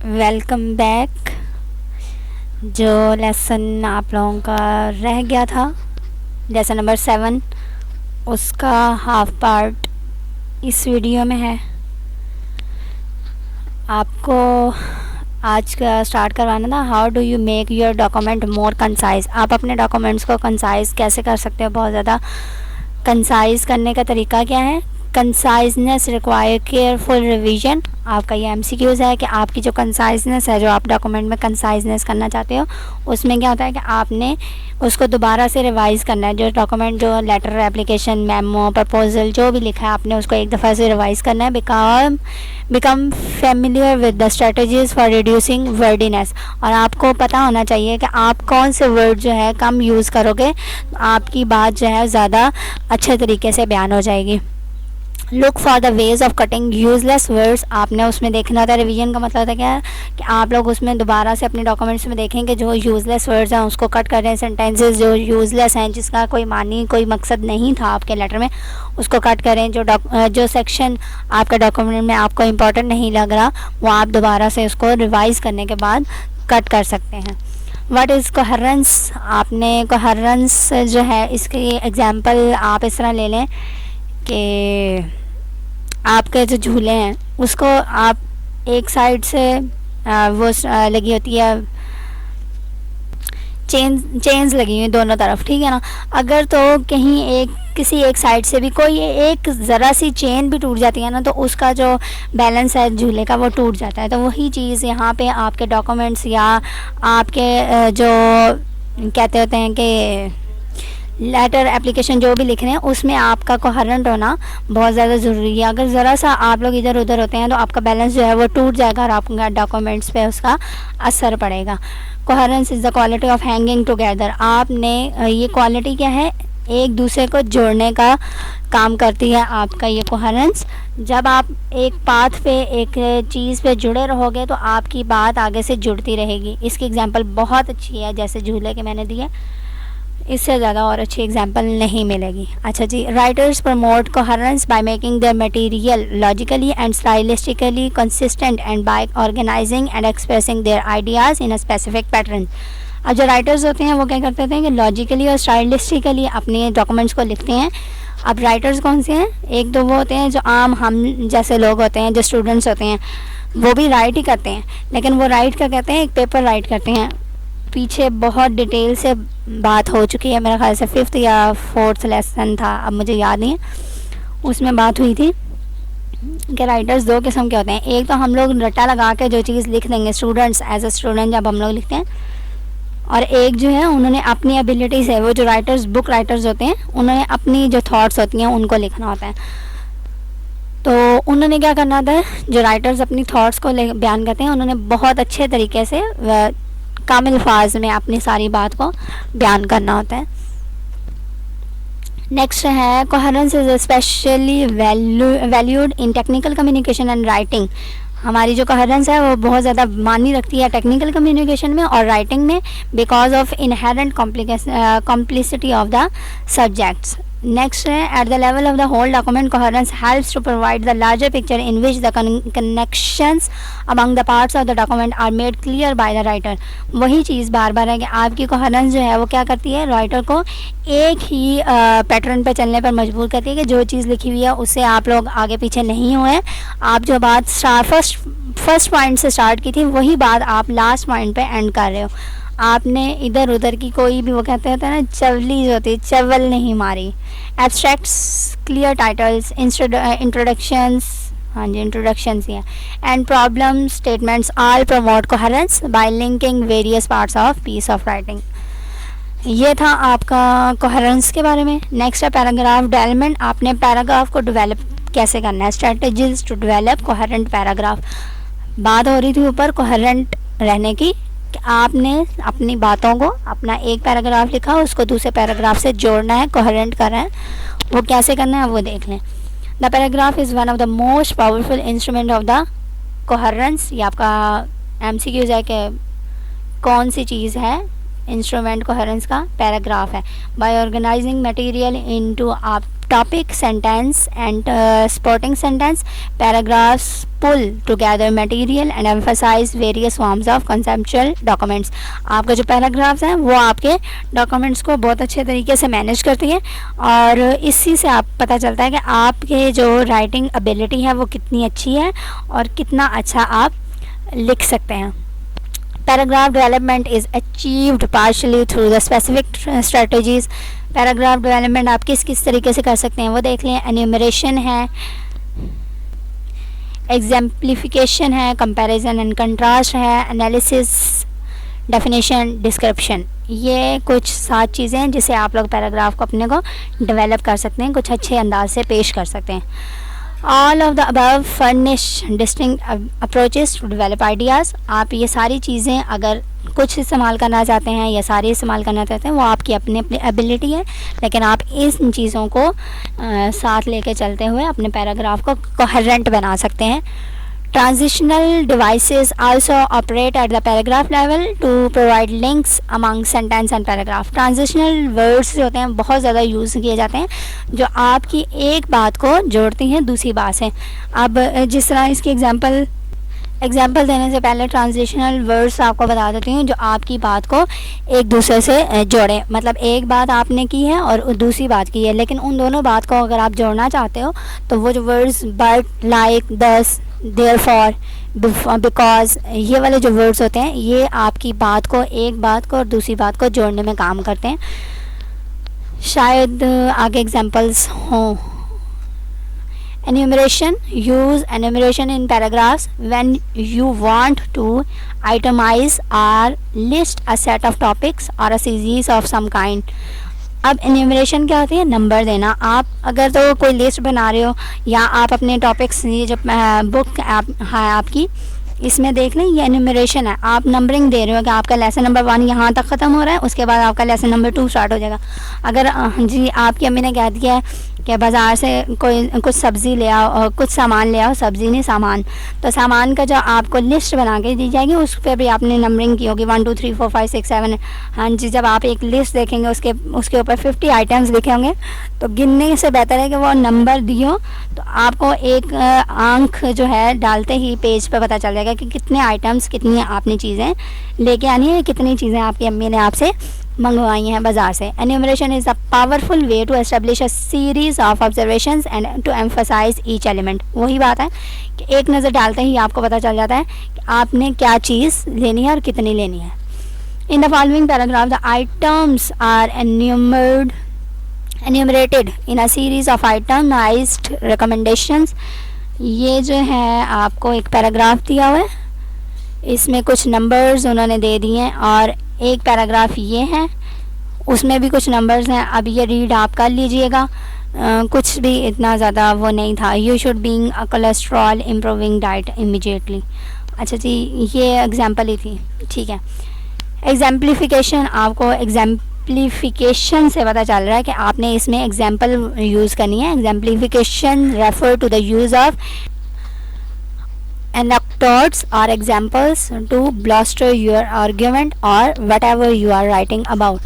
Welcome back. जो lesson आप लोगों का रह गया था, लेसन नंबर 7, उसका हाफ पार्ट इस वीडियो में है। आपको आज का स्टार्ट करवाना था, how do you make your document more concise. आप अपने डॉक्यूमेंट्स को कंसाइज कैसे कर सकते हो, बहुत ज़्यादा कंसाइज करने का तरीका क्या है। Conciseness require careful revision. आपका ये एमसीक्यूज़ है कि आपकी जो कंसाइजनेस है, जो आप डॉक्यूमेंट में कंसाइजनेस करना चाहते हो, उसमें क्या होता है कि आपने उसको दोबारा से रिवाइज़ करना है। जो डॉक्यूमेंट, जो लेटर, एप्लीकेशन, मेमो, प्रपोजल जो भी लिखा है, आपने उसको एक दफ़ा से रिवाइज़ करना है। Become familiar with the strategies for reducing wordiness. और आपको पता होना चाहिए कि आप कौन से वर्ड जो है कम यूज़ करोगे, आपकी बात जो है ज़्यादा अच्छे तरीके से बयान हो जाएगी। Look for the ways of cutting useless words. आपने उसमें देखना होता है, रिवीजन का मतलब होता है क्या है कि आप लोग उसमें दोबारा से अपने डॉक्यूमेंट्स में देखें कि जो यूजलेस वर्ड्स हैं उसको कट कर रहे हैं। सेंटेंसेस जो यूजलेस हैं, जिसका कोई मानी, कोई मकसद नहीं था आपके लेटर में, उसको कट करें। जो सेक्शन आपका डॉक्यूमेंट में आपको इम्पोर्टेंट नहीं लग रहा, वो आप दोबारा से उसको रिवाइज़ करने के बाद कट कर सकते हैं। What is coherence. आपने कोहेरेंस जो है, इसकी एग्जांपल आप इस तरह ले लें कि आपके जो झूले हैं उसको आप एक साइड से वो लगी होती है, चेन्स लगी हुई दोनों तरफ, ठीक है ना। अगर तो कहीं किसी एक साइड से भी कोई एक ज़रा सी चेन भी टूट जाती है ना, तो उसका जो बैलेंस है झूले का वो टूट जाता है। तो वही चीज़ यहाँ पे आपके डॉक्यूमेंट्स या आपके जो कहते होते हैं कि लेटर, एप्लीकेशन जो भी लिख रहे हैं, उसमें आपका कोहेरेंट होना बहुत ज़्यादा ज़रूरी है। अगर ज़रा सा आप लोग इधर उधर होते हैं तो आपका बैलेंस जो है वो टूट जाएगा और आपका डॉक्यूमेंट्स पे उसका असर पड़ेगा। Coherence is the quality of hanging together. आपने ये क्वालिटी क्या है, एक दूसरे को जोड़ने का काम करती है आपका ये कोहेरेंस। जब आप एक पाथ पे, एक चीज़ पे जुड़े रहोगे तो आपकी बात आगे से जुड़ती रहेगी। इसकी एग्जांपल बहुत अच्छी है, जैसे झूले के मैंने दिए, इससे ज़्यादा और अच्छी एग्जांपल नहीं मिलेगी। अच्छा जी, writers promote coherence by making their material logically and stylistically consistent and by organising and expressing their ideas in a specific pattern. अब जो राइटर्स होते हैं वो क्या करते थे कि लॉजिकली और स्टाइलिस्टिकली अपने डॉक्यूमेंट्स को लिखते हैं। अब राइटर्स कौन से हैं, एक तो वो होते हैं जो आम हम जैसे लोग होते हैं, जो स्टूडेंट्स होते हैं, वो भी राइट ही करते हैं, लेकिन वो राइट क्या कहते हैं, एक पेपर राइट करते हैं। पीछे बहुत डिटेल से बात हो चुकी है, मेरे ख्याल से 5th या 4th लेसन था, अब मुझे याद नहीं है, उसमें बात हुई थी कि राइटर्स दो किस्म के होते हैं। एक तो हम लोग रट्टा लगा के जो चीज़ लिख देंगे, स्टूडेंट्स एज अ स्टूडेंट जब हम लोग लिखते हैं, और एक जो है उन्होंने अपनी एबिलिटी से, वो जो राइटर्स, बुक राइटर्स होते हैं, उन्होंने अपनी जो थॉट्स होती हैं उनको लिखना होता है। तो उन्होंने क्या करना होता है, जो राइटर्स अपनी थॉट्स को बयान करते हैं, उन्होंने बहुत अच्छे तरीके से कम अल्फाज में अपनी सारी बात को बयान करना होता है। नेक्स्ट है, coherence is specially valued in technical communication and writing. हमारी जो कोहेरेंस है वो बहुत ज़्यादा मानी रखती है टेक्निकल कम्युनिकेशन में और राइटिंग में, because of inherent complicity of the subjects. Next है, at the level of the whole document coherence helps to provide the larger picture in which the connections among the parts of the document are made clear by the writer. वही चीज़ बार बार है कि आपकी coherence जो है वो क्या करती है, राइटर को एक ही पैटर्न पे चलने पर मजबूर करती है कि जो चीज़ लिखी हुई है उससे आप लोग आगे पीछे नहीं हुए। आप जो बात फर्स्ट पॉइंट से स्टार्ट की थी, वही बात आप लास्ट पॉइंट पे एंड कर रहे हो। आपने इधर उधर की कोई भी, वो कहते हैं ना, चवली जो होती, चवल नहीं मारी। एब्स्ट्रैक्ट्स, क्लियर टाइटल्स, इंट्रोडक्शंस, हाँ जी इंट्रोडक्शंस ही हैं, and problem statements all promote coherence by linking various parts of piece of writing. ये था आपका कोहेरेंस के बारे में। नेक्स्ट है पैराग्राफ डेवलपमेंट। आपने पैराग्राफ को डेवलप कैसे करना है, strategies to develop coherent paragraph. बात हो रही थी ऊपर कोहेरेंट रहने की, कि आपने अपनी बातों को, अपना एक पैराग्राफ लिखा, उसको दूसरे पैराग्राफ से जोड़ना है, कोहेरेंट करना है। वो कैसे करना है वो देख लें। The paragraph is one of the most powerful instrument of the coherence. ये आपका एमसीक्यूज़ है कि कौन सी चीज़ है इंस्ट्रूमेंट कोहेरेंस का, पैराग्राफ है। बाय ऑर्गेनाइजिंग मटेरियल इनटू आप topic sentence and supporting sentence. Paragraphs pull together material and emphasize various forms of conceptual documents. आपका जो पैराग्राफ्स हैं वो आपके डॉक्यूमेंट्स को बहुत अच्छे तरीके से मैनेज करती है और इसी से आप पता चलता है कि आपके जो राइटिंग एबिलिटी है वो कितनी अच्छी है और कितना अच्छा आप लिख सकते हैं. Paragraph development is achieved partially through the specific strategies. Paragraph development आप किस किस तरीके से कर सकते हैं वो देख लें. एन्यूमरेशन है, एग्जाम्प्लिफिकेशन है, कंपैरिजन एंड कंट्रास्ट है, एनालिसिस, डेफिनेशन, डिस्क्रिप्शन. ये कुछ 7 चीज़ें हैं जिसे आप लोग पैराग्राफ को अपने को डेवलप कर सकते हैं, कुछ अच्छे अंदाज से पेश कर सकते हैं. All of the above furnish distinct approaches to develop ideas. आप ये सारी चीज़ें अगर कुछ इस्तेमाल करना चाहते हैं या सारी इस्तेमाल करना चाहते हैं वो आपकी अपनी अपनी एबिलिटी है, लेकिन आप इन चीज़ों को साथ लेके चलते हुए अपने पैराग्राफ को कोहेरेंट बना सकते हैं. Transitional devices also operate at the paragraph level to provide links among sentence and paragraph. Transitional words जो होते हैं बहुत ज़्यादा यूज़ किए जाते हैं जो आपकी एक बात को जोड़ती हैं दूसरी बात से. अब जिस तरह इसकी एग्जाम्पल देने से पहले ट्रांजिशनल वर्ड्स आपको बता देती हूँ जो आपकी बात को एक दूसरे से जोड़े. मतलब एक बात आपने की है और दूसरी बात की है, लेकिन उन दोनों बात को अगर आप जोड़ना चाहते हो तो वो जो वर्ड्स बट, लाइक, दस, देयरफॉर, बिकॉज, ये वाले जो वर्ड्स होते हैं ये आपकी बात को, एक बात को और दूसरी बात को जोड़ने में काम करते हैं. शायद आगे एग्जांपल्स हों. Enumeration. Use enumeration in paragraphs when you want to itemize or list a set of topics or a series of some kind. अब enumeration क्या होती है? नंबर देना. आप अगर तो कोई लिस्ट बना रहे हो या आप अपने टॉपिक्स, ये जो बुक है आपकी, इसमें देख लें ये एन्यूमरेशन है. आप नंबरिंग दे रहे हो कि आपका लेसन नंबर 1 यहाँ तक ख़त्म हो रहा है, उसके बाद आपका लेसन नंबर 2 स्टार्ट हो जाएगा. अगर जी आपकी अम्मी ने कह दिया है कि बाज़ार से कोई कुछ सब्ज़ी ले आओ और कुछ सामान ले आओ, सब्ज़ी नहीं सामान, तो सामान का जो आपको लिस्ट बना के दी जाएगी उस पर भी आपने नंबरिंग की होगी 1 2 3 4 5 6 7. हाँ जी, जब आप एक लिस्ट देखेंगे उसके ऊपर 50 आइटम्स लिखे होंगे तो गिनने से बेहतर है कि वो नंबर दियो तो आपको एक आंक जो है डालते ही पेज पे पता चल जाएगा कि कितने आइटम्स, कितनी आपने चीज़ें लेके आनी है, कितनी चीज़ें आपकी अम्मी ने आपसे मंगवाई हैं बाज़ार से. Enumeration is a powerful way to establish a series of observations and to emphasise each element. वही बात है कि एक नज़र डालते ही आपको पता चल जाता है कि आपने क्या चीज़ लेनी है और कितनी लेनी है. In the following paragraph the items are enumerated in a series of itemized recommendations. ये जो है आपको एक पैराग्राफ दिया हुआ है, इसमें कुछ नंबर्स उन्होंने दे दिए हैं और एक पैराग्राफ ये है उसमें भी कुछ नंबर्स हैं. अब ये रीड आप कर लीजिएगा. कुछ भी इतना ज़्यादा वो नहीं था. You should being a cholesterol improving diet immediately. अच्छा जी, ये एग्जाम्पल ही थी. ठीक है. एग्जाम्प्लिफिकेशन, आपको एग्जाम्प्लिफिकेशन से पता चल रहा है कि आपने इसमें एग्जाम्पल यूज़ करनी है. Exemplification refer to the use of anecdotes or examples to bolster your argument or whatever you are writing about.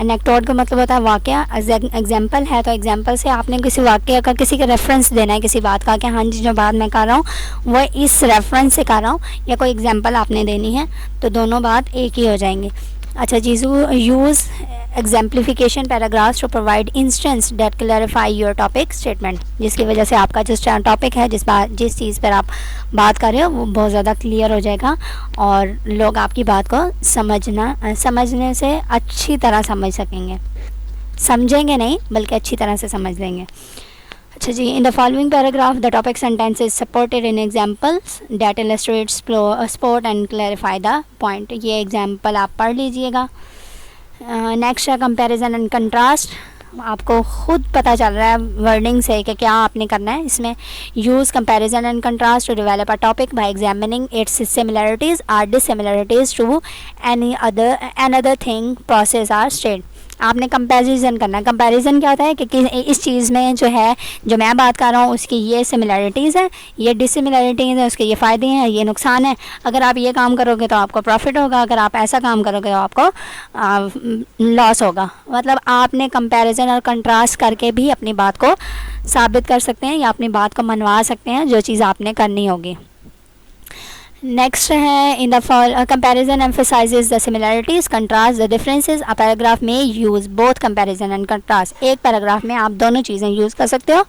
anecdote का मतलब होता है वाक़या. एग्जाम्पल है तो एग्जाम्पल से आपने किसी वाक़या का, किसी का रेफरेंस देना है किसी बात का कि हाँ जी जो बात मैं कर रहा हूँ वो इस रेफरेंस से कर रहा हूँ, या कोई एग्जाम्पल आपने देनी है तो दोनों बात एक ही हो जाएंगी. अच्छा जी, use exemplification paragraphs to provide instance that clarify your topic statement, जिसकी वजह से आपका जो टॉपिक है, जिस चीज़ पर आप बात कर रहे हो वो बहुत ज़्यादा क्लियर हो जाएगा और लोग आपकी बात को समझने से अच्छी तरह समझ सकेंगे. समझेंगे नहीं बल्कि अच्छी तरह से समझ लेंगे. अच्छा जी, in the following paragraph the topic sentence is supported in examples that illustrates support and clarify the point. ये एग्जाम्पल आप पढ़ लीजिएगा. नेक्स्ट है कंपैरिजन एंड कंट्रास्ट. आपको खुद पता चल रहा है वर्डिंग से कि क्या आपने करना है. इसमें use comparison and contrast to develop a topic by examining its similarities or dissimilarities to any other thing process or state. आपने कंपैरिजन करना है। कंपैरिजन क्या होता है कि इस चीज़ में जो है, जो मैं बात कर रहा हूँ, उसकी ये सिमिलरिटीज़ हैं, ये डिसिमिलरिटीज़ हैं, उसके ये फ़ायदे हैं, ये नुकसान है। अगर आप ये काम करोगे तो आपको प्रॉफिट होगा, अगर आप ऐसा काम करोगे तो आपको लॉस होगा। मतलब आपने कंपैरिजन और कंट्रास्ट करके भी अपनी बात को साबित कर सकते हैं या अपनी बात को मनवा सकते हैं, जो चीज़ आपने करनी होगी। नेक्स्ट है, in the comparison emphasises the similarities, contrast the differences. A paragraph में use both comparison and contrast. एक पैराग्राफ में आप दोनों चीज़ें यूज़ कर सकते हो।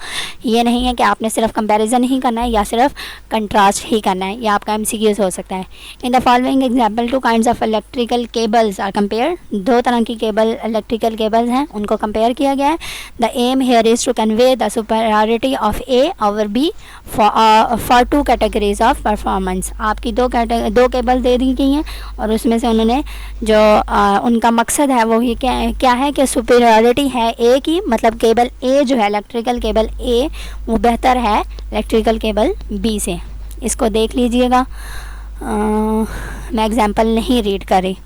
ये नहीं है कि आपने सिर्फ कंपैरिजन ही करना है या सिर्फ कंट्रास्ट ही करना है। यह आपका एमसीक्यूज हो सकता है। In the following example, 2 kinds of electrical cables are compare. 2 तरह की केबल, इलेक्ट्रिकल केबल्स हैं, उनको कंपेयर किया गया है। The aim here is to convey the superiority of A over B for 2 categories of performance. आपकी दो केबल दे दी गई हैं और उसमें से उन्होंने जो उनका मकसद है वो ये क्या है कि सुपीरियरिटी है ए की, मतलब केबल ए जो है, इलेक्ट्रिकल केबल ए, वो बेहतर है इलेक्ट्रिकल केबल बी से। इसको देख लीजिएगा, मैं एग्जांपल नहीं रीड कर रही।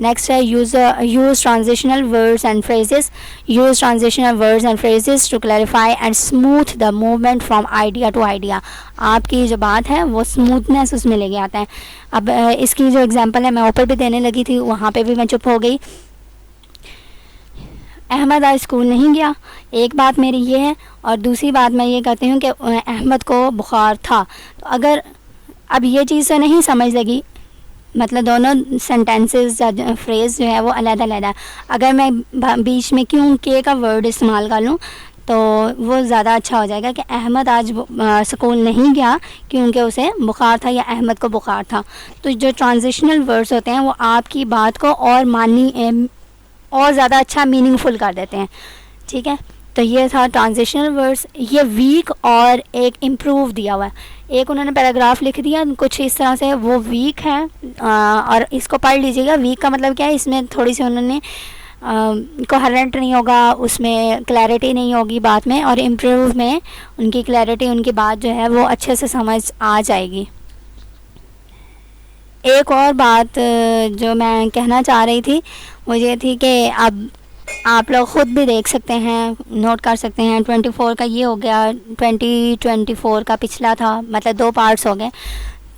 नेक्स्ट है, use transitional words and phrases. Use transitional words and phrases to clarify and smooth the movement from idea to idea. आपकी जो बात है वो स्मूथनेस उसमें लेके आता है। अब इसकी जो एग्जांपल है मैं ऊपर भी देने लगी थी, वहाँ पे भी मैं चुप हो गई। अहमद आज स्कूल नहीं गया, एक बात मेरी ये है, और दूसरी बात मैं ये कहती हूँ कि अहमद को बुखार था। तो अगर अब ये चीज़ तो नहीं समझ लगी, मतलब दोनों सेंटेंसेस या फ्रेज़ जो है वो अलग-अलग। अगर मैं बीच में क्यों के का वर्ड इस्तेमाल कर लूँ तो वो ज़्यादा अच्छा हो जाएगा कि अहमद आज स्कूल नहीं गया क्योंकि उसे बुखार था या अहमद को बुखार था। तो जो ट्रांजिशनल वर्ड्स होते हैं वो आपकी बात को और ज़्यादा अच्छा मीनिंगफुल कर देते हैं। ठीक है, तो ये था ट्रांजिशनल वर्ड्स। ये वीक और एक इम्प्रूव दिया हुआ है। एक उन्होंने पैराग्राफ लिख दिया कुछ इस तरह से, वो वीक है, और इसको पढ़ लीजिएगा। वीक का मतलब क्या है, इसमें थोड़ी सी उन्होंने कोहेरेंट नहीं होगा, उसमें क्लैरिटी नहीं होगी बात में, और इम्प्रूव में उनकी क्लैरिटी, उनकी बात जो है वो अच्छे से समझ आ जाएगी। एक और बात जो मैं कहना चाह रही थी वो ये थी कि अब आप लोग ख़ुद भी देख सकते हैं, नोट कर सकते हैं। 24 का ये हो गया, 2024 का पिछला था, मतलब 2 पार्ट्स हो गए।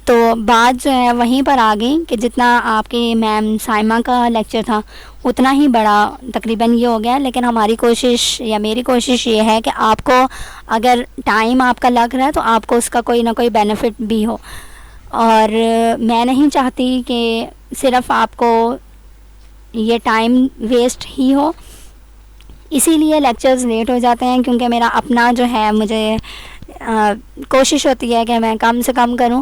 तो बात जो है वहीं पर आ गई कि जितना आपकी मैम साइमा का लेक्चर था उतना ही बड़ा तकरीबन ये हो गया। लेकिन हमारी कोशिश या मेरी कोशिश ये है कि आपको अगर टाइम आपका लग रहा है तो आपको उसका कोई ना कोई बेनिफिट भी हो, और मैं नहीं चाहती कि सिर्फ़ आपको ये टाइम वेस्ट ही हो। इसीलिए लेक्चर्स लेट हो जाते हैं, क्योंकि मेरा अपना जो है, मुझे कोशिश होती है कि मैं कम से कम करूं,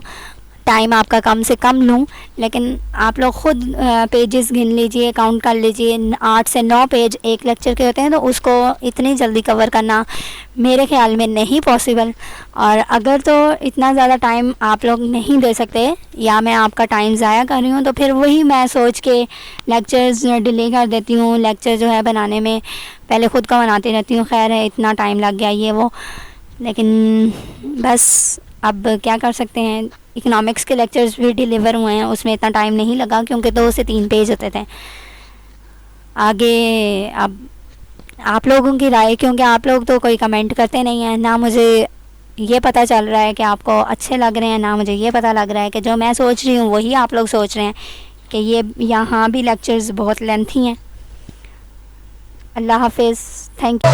टाइम आपका कम से कम लूं। लेकिन आप लोग ख़ुद पेजेस गिन लीजिए, काउंट कर लीजिए, 8 से 9 पेज एक लेक्चर के होते हैं, तो उसको इतनी जल्दी कवर करना मेरे ख्याल में नहीं पॉसिबल। और अगर तो इतना ज़्यादा टाइम आप लोग नहीं दे सकते या मैं आपका टाइम ज़ाया कर रही हूँ, तो फिर वही मैं सोच के लेक्चर्स डिले कर देती हूँ। लेक्चर जो है बनाने में पहले ख़ुद का बनाती रहती हूँ, खैर है इतना टाइम लग गया ये वो, लेकिन बस अब क्या कर सकते हैं। इकोनॉमिक्स के लेक्चर्स भी डिलीवर हुए हैं, उसमें इतना टाइम नहीं लगा क्योंकि 2 से 3 पेज होते थे। आगे अब आप लोगों की राय, क्योंकि आप लोग तो कोई कमेंट करते नहीं हैं, ना मुझे ये पता चल रहा है कि आपको अच्छे लग रहे हैं, ना मुझे ये पता लग रहा है कि जो मैं सोच रही हूँ वही आप लोग सोच रहे हैं कि ये यहाँ भी लेक्चर्स बहुत लेंथी हैं। अल्लाह हाफिज़, थैंक यू।